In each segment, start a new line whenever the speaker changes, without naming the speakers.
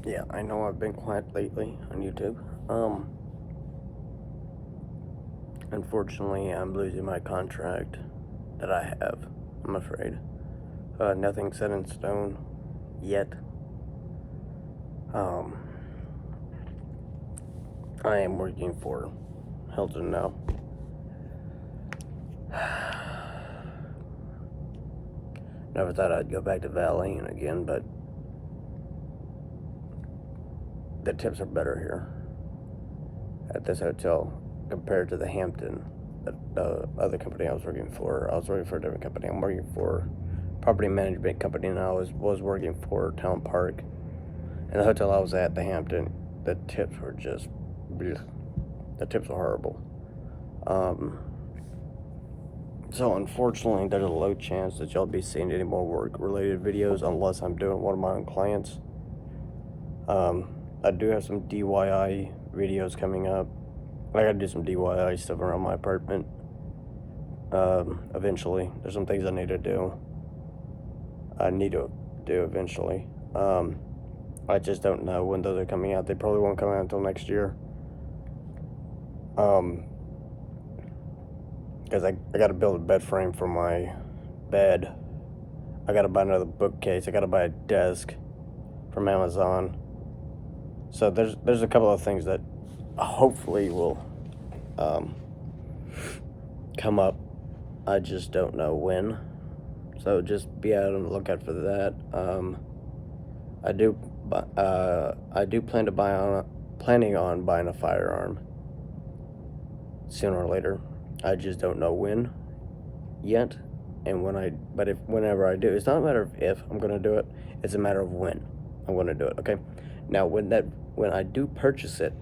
Yeah, I know I've been quiet lately on YouTube. Unfortunately, I'm losing my contract that I have, I'm afraid. Nothing set in stone yet. Um, I am working for Hilton now. Never thought I'd go back to valeting again, but the tips are better here at this hotel compared to the Hampton, the other company I was working for. I was working for a different company. I'm working for property management company, and I was working for Town Park. And the hotel I was at, the Hampton, the tips were just, bleh. The tips were horrible. So unfortunately, there's a low chance that y'all be seeing any more work-related videos unless I'm doing one of my own clients. I do have some DIY videos coming up. I gotta do some DIY stuff around my apartment. Eventually, there's some things I need to do. Eventually. I just don't know when those are coming out. They probably won't come out until next year. Because I got to build a bed frame for my bed. I got to buy another bookcase. I got to buy a desk from Amazon. So there's a couple of things that hopefully will come up. I just don't know when. So just be out on the lookout for that. I do planning on buying a firearm sooner or later. I just don't know when yet, and whenever I do, it's not a matter of if I'm gonna do it, it's a matter of when I'm gonna do it. Okay, now when I do purchase it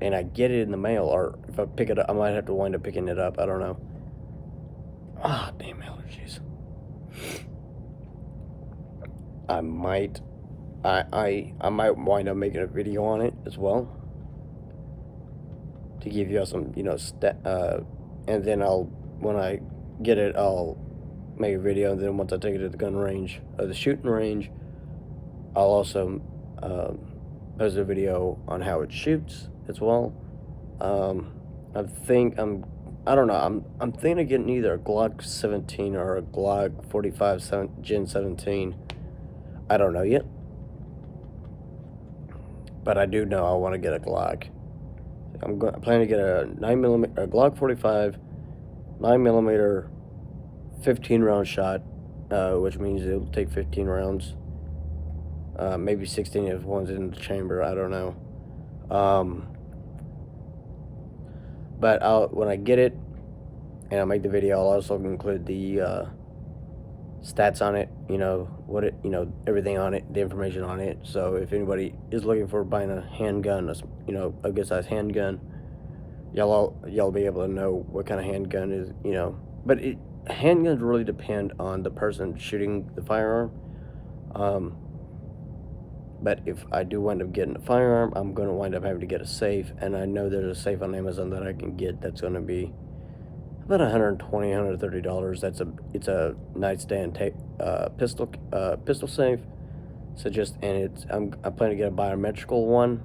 and I get it in the mail, or if I pick it up, I might have to wind up picking it up. I don't know. Damn allergies. I might wind up making a video on it as well to give you some, and then when I get it, I'll make a video, and then once I take it to the gun range, the shooting range, I'll also post a video on how it shoots as well. I don't know, I'm thinking of getting either a Glock 17 or a Glock 45 Gen 17. I don't know yet, but I do know I want to get a Glock. I'm planning to get a Glock 45 9mm 15 round shot, which means it'll take 15 rounds, maybe 16 if one's in the chamber. I don't know. But when I get it and I make the video, I'll also include the stats on it, everything on it, the information on it. So if anybody is looking for buying a handgun, a good size handgun, y'all be able to know what kind of handgun is, but handguns really depend on the person shooting the firearm. But if I do wind up getting a firearm, I'm going to wind up having to get a safe, and I know there's a safe on Amazon that I can get that's going to be about $120, $130. It's a nightstand pistol safe. So I'm planning to get a biometrical one.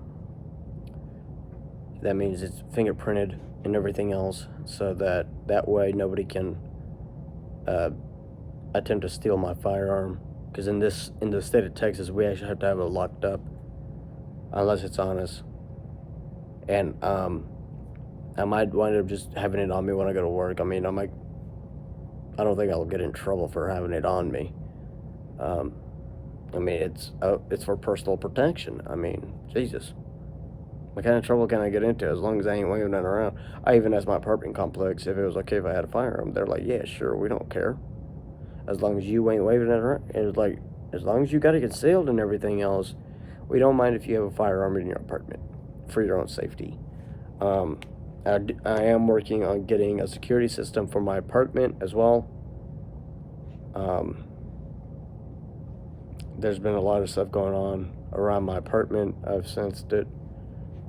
That means it's fingerprinted and everything else, so that way nobody can attempt to steal my firearm. Because in the state of Texas, we actually have to have it locked up unless it's on us. And I might wind up just having it on me when I go to work. I mean, I don't think I'll get in trouble for having it on me. I mean, it's for personal protection. I mean, Jesus. What kind of trouble can I get into as long as I ain't waving it around? I even asked my apartment complex if it was okay if I had a firearm. They're like, yeah, sure, we don't care. As long as you ain't waving it around. It was like, as long as you got it concealed and everything else, we don't mind if you have a firearm in your apartment for your own safety. I am working on getting a security system for my apartment as well. There's been a lot of stuff going on around my apartment. I've sensed it.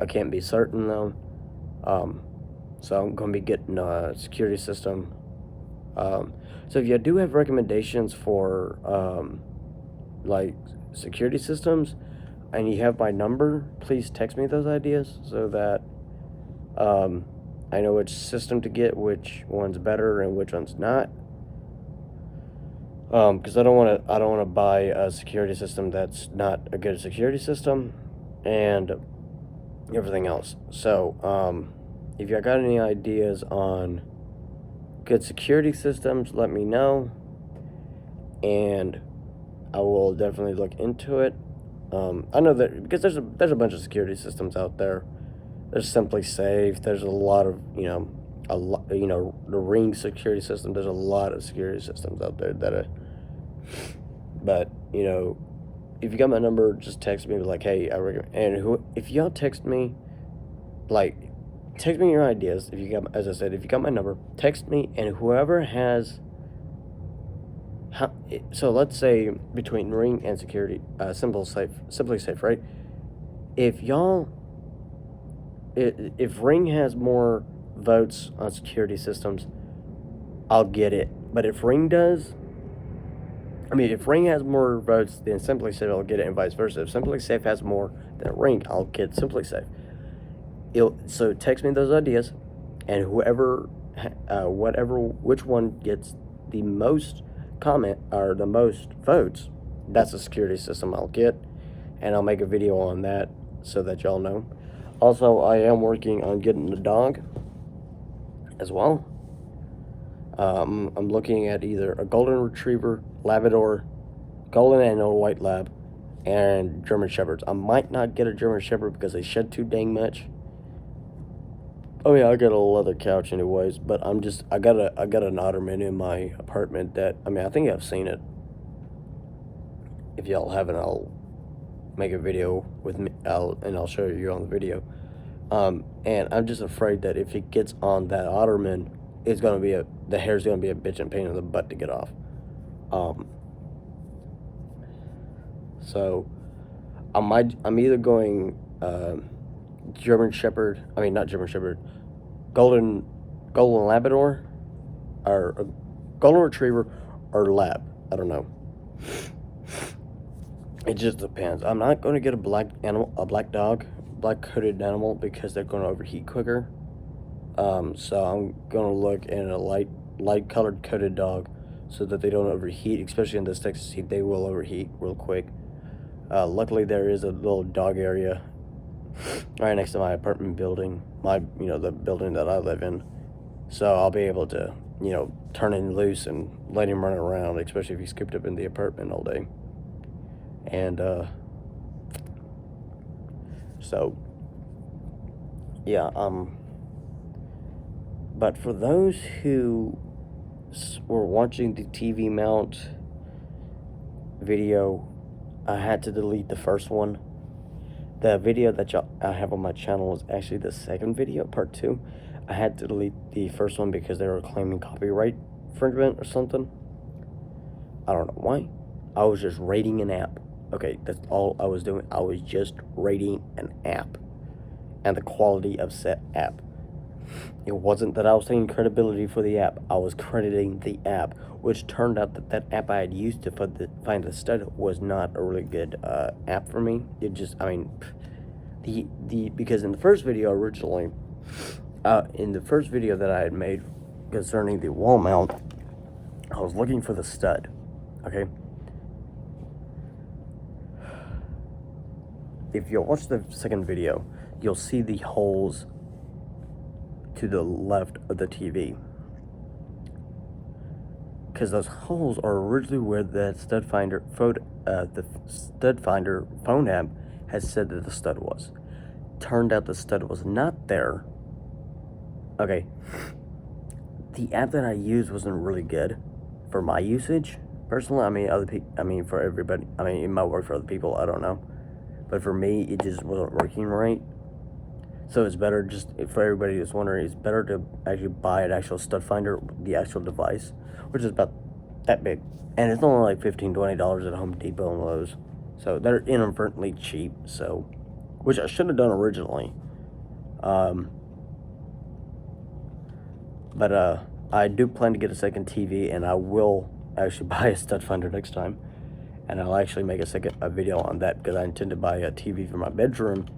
I can't be certain though. So I'm going to be getting a security system. So if you do have recommendations for like security systems, and you have my number, please text me those ideas so that I know which system to get, which one's better and which one's not. Because I don't want to buy a security system that's not a good security system, and everything else. So, if you got any ideas on good security systems, let me know, and I will definitely look into it. I know that because there's a bunch of security systems out there. There's Simply Safe. There's a lot of the Ring security system. There's a lot of security systems out there that but if you got my number, just text me like, hey, I recommend. And if y'all text me, like, text me your ideas. If you got, as I said, if you got my number, text me, and whoever has. So let's say between Ring and security, Simply Safe, right? If Ring has more votes on security systems, I'll get it. But if Ring has more votes than Simply Safe, I'll get it, and vice versa. If Simply Safe has more than Ring, I'll get Simply Safe. So text me those ideas, and which one gets the most comment or the most votes, that's a security system I'll get, and I'll make a video on that so that y'all know. Also, I am working on getting a dog as well. I'm looking at either a golden retriever, Labrador, golden and a white lab, and German shepherds. I might not get a German shepherd because they shed too dang much. Oh yeah, I got a leather couch anyways, but I got an ottoman in my apartment that, I think I've seen it. If y'all haven't, I'll make a video with me, and I'll show you on the video. And I'm just afraid that if it gets on that ottoman, the hair's gonna be a bitch and pain in the butt to get off. So I'm either going German Shepherd. Not German Shepherd. Golden Labrador, or a golden retriever, or lab. I don't know. It just depends. I'm not going to get a black coated animal, because they're going to overheat quicker. So I'm going to look in a light colored coated dog, so that they don't overheat. Especially in this Texas heat, they will overheat real quick. Luckily, there is a little dog area right next to my apartment building, the building that I live in. So I'll be able to, turn him loose and let him run around, especially if he's cooped up in the apartment all day. And, so, yeah, but for those who were watching the TV mount video, I had to delete the first one. The video that I have on my channel is actually the second video, part 2. I had to delete the first one because they were claiming copyright infringement or something. I don't know why. I was just rating an app. Okay, that's all I was doing. I was just rating an app and the quality of said app. It wasn't that I was taking credibility for the app. I was crediting the app, which turned out that app I had used to find the stud was not a really good app for me. It just, because in the first video originally, in the first video that I had made concerning the wall mount, I was looking for the stud, okay? If you watch the second video, you'll see the holes to the left of the TV, because those holes are originally where the stud finder phone app has said that the stud was. Turned out the stud was not there. Okay, the app that I used wasn't really good for my usage personally. For everybody, it might work for other people, I don't know, but for me it just wasn't working right. So it's better, just for everybody that's wondering, it's better to actually buy an actual stud finder, the actual device, which is about that big. And it's only like $15, $20 at Home Depot and Lowe's. So they're inadvertently cheap, so, which I should have done originally. But I do plan to get a second TV, and I will actually buy a stud finder next time. and I'll actually make a video on that because I intend to buy a TV for my bedroom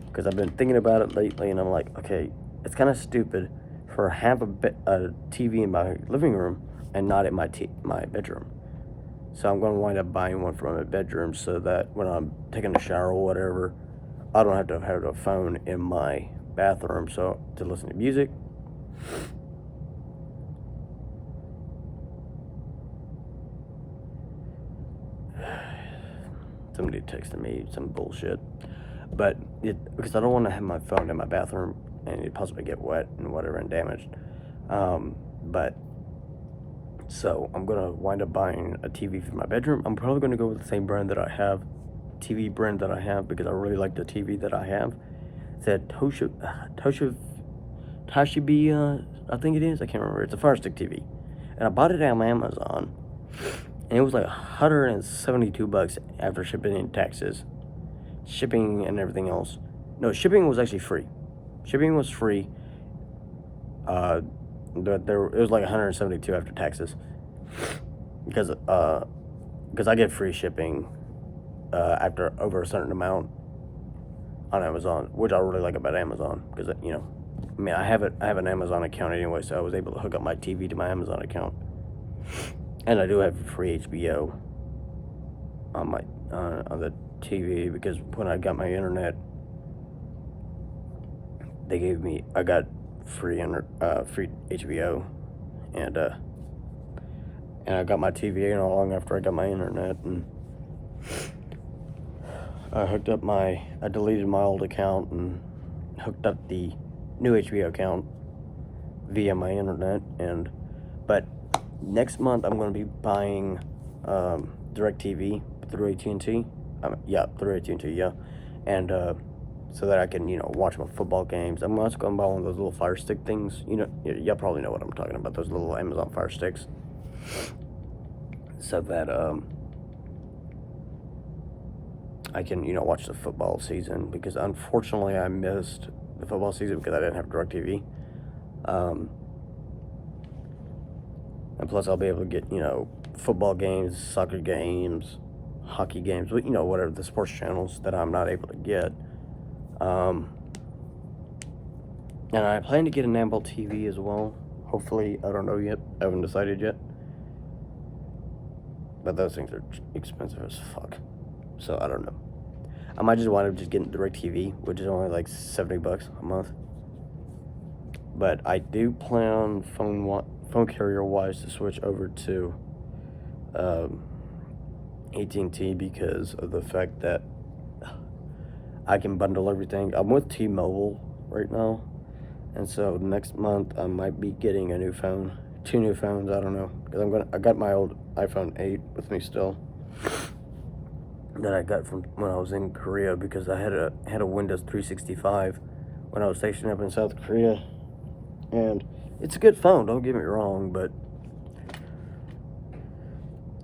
because I've been thinking about it lately, and I'm like, okay, it's kind of stupid for have a TV in my living room and not in my bedroom. So I'm going to wind up buying one for my bedroom so that when I'm taking a shower or whatever, I don't have to have a phone in my bathroom so to listen to music. Somebody texted me some bullshit, but because I don't want to have my phone in my bathroom and it possibly get wet and whatever and damaged. But so I'm gonna wind up buying a TV for my bedroom. I'm probably gonna go with the same brand that I have, TV brand that I have, because I really like the TV that I have. It's that Toshiba, I think it is. I can't remember. It's a Fire Stick TV, and I bought it on Amazon, and it was like $172 after shipping and taxes, shipping and everything else. No, shipping was actually free. Shipping was free. But it was like 172 after taxes, because I get free shipping after over a certain amount on Amazon, which I really like about Amazon because I mean I have an Amazon account anyway, so I was able to hook up my TV to my Amazon account, and I do have free HBO on my on the TV because when I got my internet, I got free HBO, and I got my TV not long after I got my internet, and I deleted my old account and hooked up the new HBO account via my internet, but next month I'm going to be buying DirecTV through AT&T, through AT&T, yeah, and so that I can, watch my football games. I'm also going to buy one of those little Fire Stick things. Y'all probably know what I'm talking about, those little Amazon Fire Sticks. So that I can, watch the football season, because unfortunately I missed the football season because I didn't have DirecTV. And plus I'll be able to get, football games, soccer games, hockey games, whatever the sports channels that I'm not able to get. And I plan to get an Apple TV as well. Hopefully, I don't know yet. I haven't decided yet. But those things are expensive as fuck. So I don't know. I might just wind up just getting DirecTV, which is only like $70 a month. But I do plan phone carrier wise to switch over to AT&T because of the fact that I can bundle everything. I'm with T-Mobile right now, and so next month I might be getting a new phone, 2 new phones. I don't know, because I got my old iPhone 8 with me still that I got from when I was in Korea, because I had a Windows 365 when I was stationed up in South Korea, and it's a good phone. Don't get me wrong, but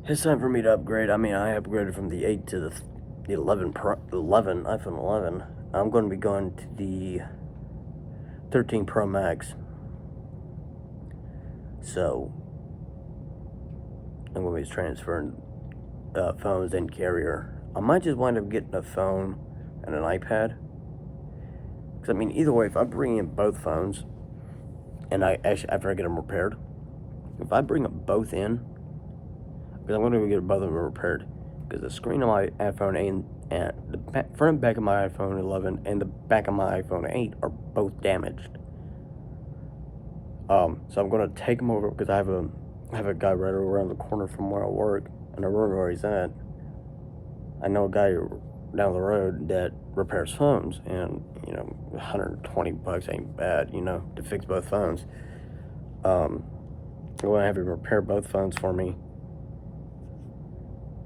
it's time for me to upgrade. I mean, I upgraded from the 8 to the 11 iPhone 11. I'm going to be going to the 13 Pro Max. So I'm going to be transferring phones and carrier. I might just wind up getting a phone and an iPad. Because I mean, either way, if I bring in both phones, and after I get them repaired, if I bring them both in, because I'm going to get both of them repaired, because the screen of my iPhone 8 and the front and back of my iPhone 11 and the back of my iPhone 8 are both damaged. So I'm going to take them over, because I have a guy right around the corner from where I work, and I remember where he's at. I know a guy down the road that repairs phones, and $120 ain't bad, to fix both phones. I'm going to have him repair both phones for me,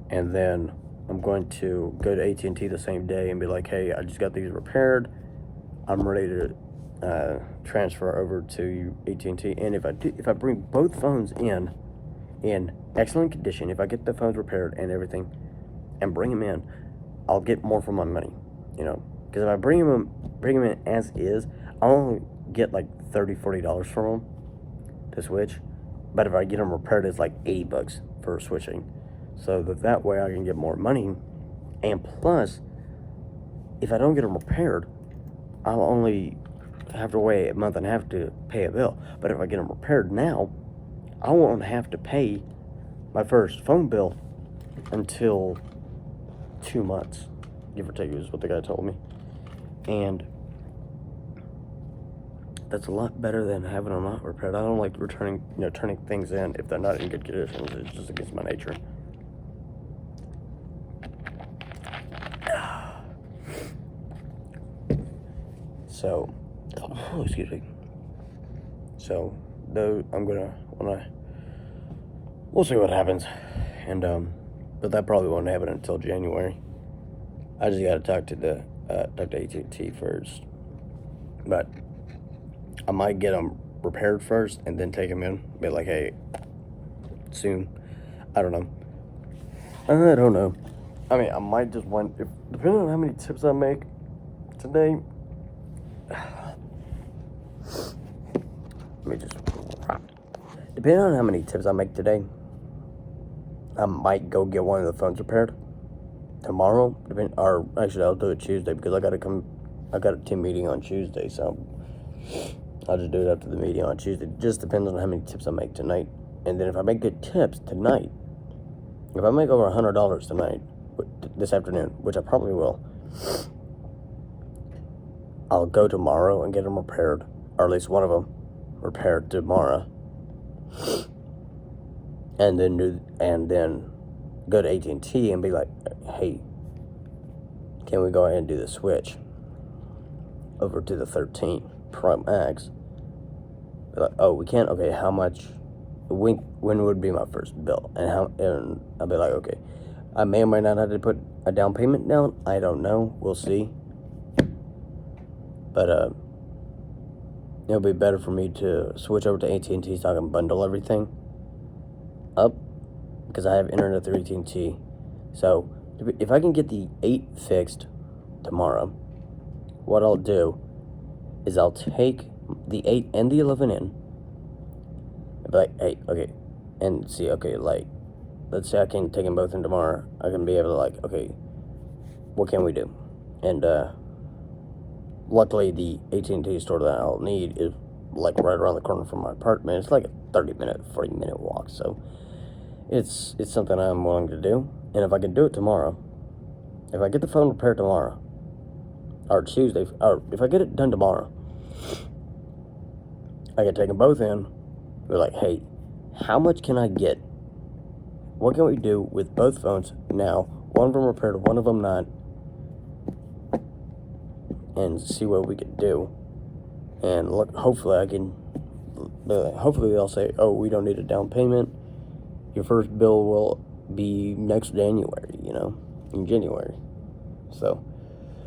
and then I'm going to go to AT&T the same day and be like, hey, I just got these repaired. I'm ready to transfer over to AT&T. And if I bring both phones in excellent condition, if I get the phones repaired and everything and bring them in, I'll get more for my money, because if I bring them in as is, I'll only get like $30-$40 from them to switch. But if I get them repaired, it's like $80 for switching. so that way I can get more money. And plus, if I don't get them repaired, I'll only have to wait a month and a half to pay a bill. But if I get them repaired now, I won't have to pay my first phone bill until 2 months, give or take, is what the guy told me. And that's a lot better than having them not repaired. I don't like turning things in if they're not in good condition. It's just against my nature. So, excuse me. So, though, we'll see what happens. And, but that probably won't happen until January. I just gotta talk to AT&T first. But I might get them repaired first and then take them in. Be like, hey, soon. I don't know. I mean, I might just depending on how many tips I make today. Depending on how many tips I make today, I might go get one of the phones repaired tomorrow. Or actually, I'll do it Tuesday because I got a team meeting on Tuesday, so I'll just do it after the meeting on Tuesday. It just depends on how many tips I make tonight. And then if I make good tips tonight, if I make over $100 tonight, this afternoon, which I probably will, I'll go tomorrow and get them repaired, or at least one of them repaired tomorrow, and then go to AT&T and be like, hey, can we go ahead and do the switch over to the 13 Pro Max? Be like, oh, we can't. Okay, how much? When would be my first bill? And I'll be like, okay, I may or may not have to put a down payment down. I don't know. We'll see. But it'll be better for me to switch over to AT&T so I can bundle everything up, because I have internet through AT&T. So if I can get the 8 fixed tomorrow, what I'll do is I'll take the 8 and the 11 in and be like, hey, okay, and see, okay, like, let's say I can take them both in tomorrow. I can be able to, like, okay, what can we do? And luckily the AT&T store that I'll need is like right around the corner from my apartment. It's like a 40-minute walk, so it's something I'm willing to do. And if I can do it tomorrow, if I get the phone repaired tomorrow, or Tuesday, or if I get it done tomorrow, I can take them both in. We're like, hey, how much can I get? What can we do with both phones now? One of them repaired, one of them not, and see what we can do. And look, hopefully they'll say, oh, we don't need a down payment. Your first bill will be next January, in January. So,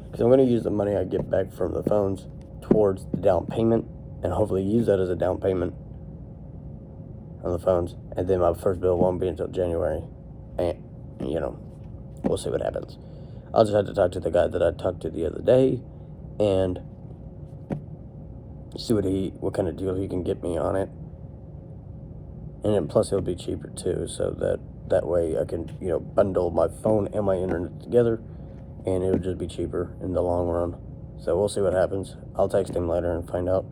because I'm going to use the money I get back from the phones towards the down payment, and hopefully use that as a down payment on the phones. And then my first bill won't be until January. And, we'll see what happens. I'll just have to talk to the guy that I talked to the other day and see what kind of deal he can get me on it. And then plus it'll be cheaper too, so that way I can, bundle my phone and my internet together, and it'll just be cheaper in the long run. So we'll see what happens. I'll text him later and find out.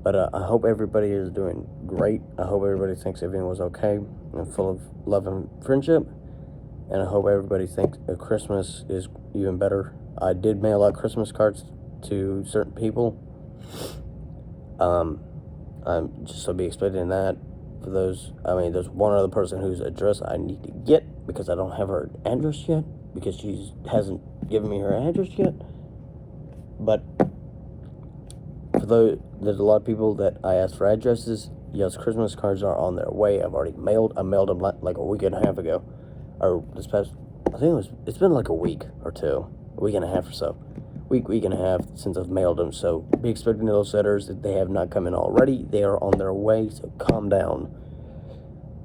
But I hope everybody is doing great. I hope everybody thinks everything was okay and full of love and friendship. And I hope everybody thinks Christmas is even better. I did mail out Christmas cards to certain people. I'm just so be expecting that. For those, there's one other person whose address I need to get because I don't have her address yet, because she hasn't given me her address yet. But for those, there's a lot of people that I asked for addresses. Yes, Christmas cards are on their way. I mailed them like a week and a half ago, or this past, I think it's been like a week or two, a week and a half or so. Week and a half since I've mailed them, so be expecting those letters. If they have not come in already, they are on their way, so calm down.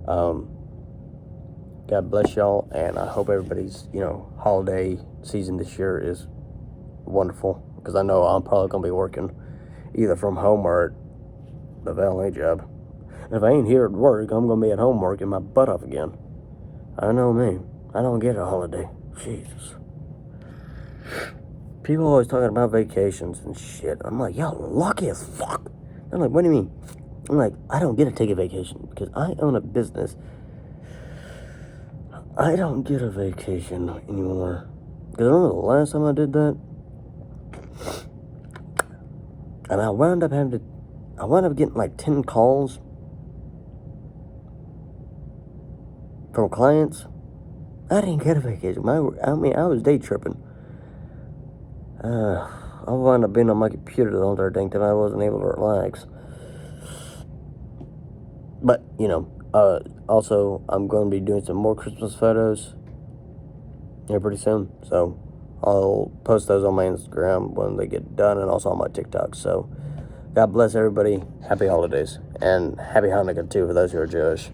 God bless y'all, and I hope everybody's, holiday season this year is wonderful, because I know I'm probably going to be working either from home or at the valet job. And if I ain't here at work, I'm going to be at home working my butt off again. I know me. I don't get a holiday. Jesus. People always talking about vacations and shit. I'm like, y'all lucky as fuck. I'm like, what do you mean? I'm like, I don't get to take a vacation because I own a business. I don't get a vacation anymore. Because I remember the last time I did that, and I wound up getting like 10 calls from clients. I didn't get a vacation. I was day tripping. I wound up being on my computer the whole dang time. I wasn't able to relax. But, also, I'm going to be doing some more Christmas photos here pretty soon. So, I'll post those on my Instagram when they get done and also on my TikTok. So, God bless everybody. Happy holidays. And happy Hanukkah, too, for those who are Jewish.